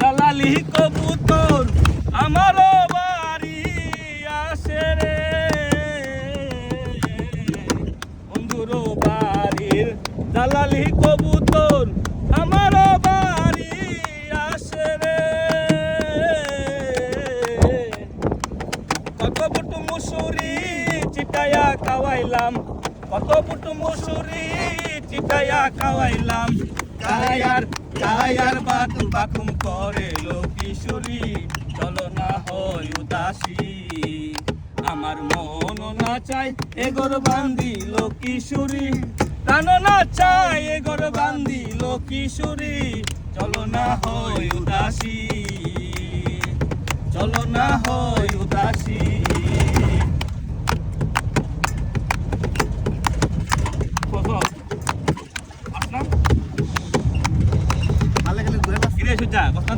জালালি কবুতর আমারও বাড়ি আসে রে বন্ধুর বাড়ির জালালি কবুতর আমারও বাড়ি আসে রে কত বুটু মুসুরি চিটায়া খাওয়াইলাম কত বুটু মুসুরি চিটায়া খাওয়াইলাম কায়ার বাটু বাকুম করে লোকিশোরী চলো না হয় উদাসী আমার মন না চাই এগোর বান্দি লোকিশোরী প্রাণ না চাই এগোর বান্দি লোকিশোরী চলো না হয় উদাসী চলো না হয় উদাসী আসলাম কিরে সুজা কথা